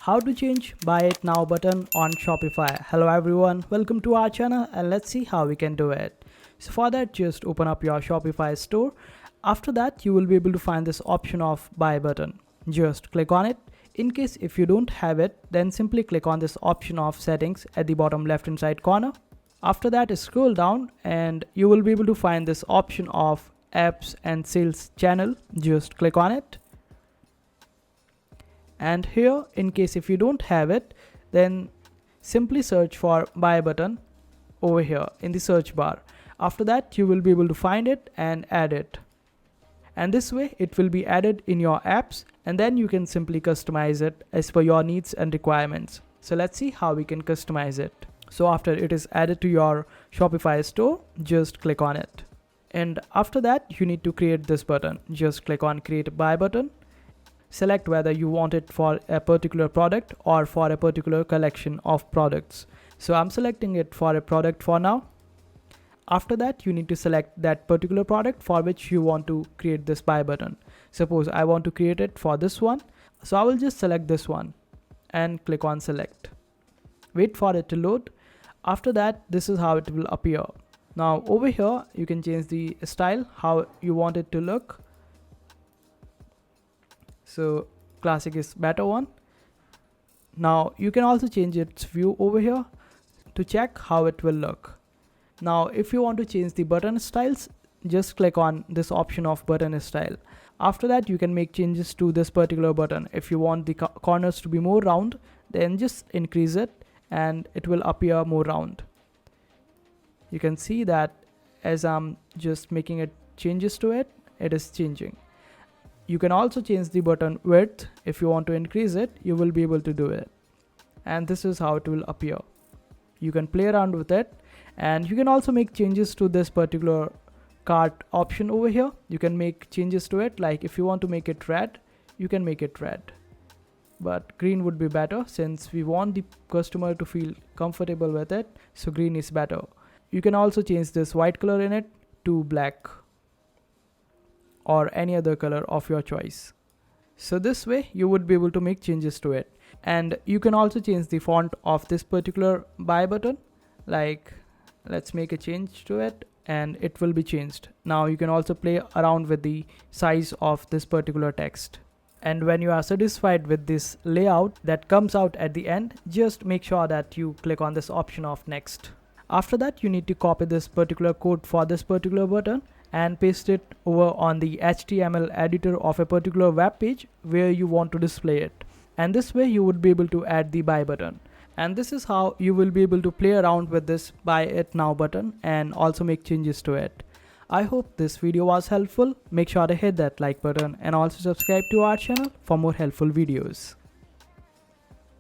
how to change buy it now button on Shopify. Hello everyone, welcome to our channel and let's see how we can do it. So for that, just open up your Shopify store. After that, you will be able to find this option of buy button. Just click on it. In case if you don't have it, then simply click on this option of settings at the bottom left hand side corner. After that, scroll down and you will be able to find this option of apps and sales channel. Just click on it. And here, in case if you don't have it, then simply search for buy button over here in the search bar. After that, you will be able to find it and add it. And this way it will be added in your apps, and then you can simply customize it as per your needs and requirements. So let's see how we can customize it. So after it is added to your Shopify store, just click on it. And after that, you need to create this button. Just click on create buy button. Select whether you want it for a particular product or for a particular collection of products. So I'm selecting it for a product for now. After that, you need to select that particular product for which you want to create this buy button. Suppose I want to create it for this one. So I will just select this one and click on select. Wait for it to load. After that, this is how it will appear. Now over here, you can change the style, how you want it to look. So classic is better one. Now you can also change its view over here to check how it will look. Now if you want to change the button styles, just click on this option of button style. After that, you can make changes to this particular button. If you want the corners to be more round, then just increase it and it will appear more round. You can see that as I'm just making it changes to it, it is changing. You can also change the button width. If you want to increase it, you will be able to do it. And this is how it will appear. You can play around with it, and you can also make changes to this particular cart option over here. You can make changes to it, like if you want to make it red, you can make it red. But green would be better since we want the customer to feel comfortable with it. So green is better. You can also change this white color in it to black, or any other color of your choice. So this way you would be able to make changes to it. And you can also change the font of this particular buy button. Like let's make a change to it and it will be changed. Now you can also play around with the size of this particular text. And when you are satisfied with this layout that comes out at the end, just make sure that you click on this option of next. After that, you need to copy this particular code for this particular button and paste it over on the HTML editor of a particular web page where you want to display it. And this way you would be able to add the buy button. And this is how you will be able to play around with this buy it now button and also make changes to it. I hope this video was helpful. Make sure to hit that like button and also subscribe to our channel for more helpful videos.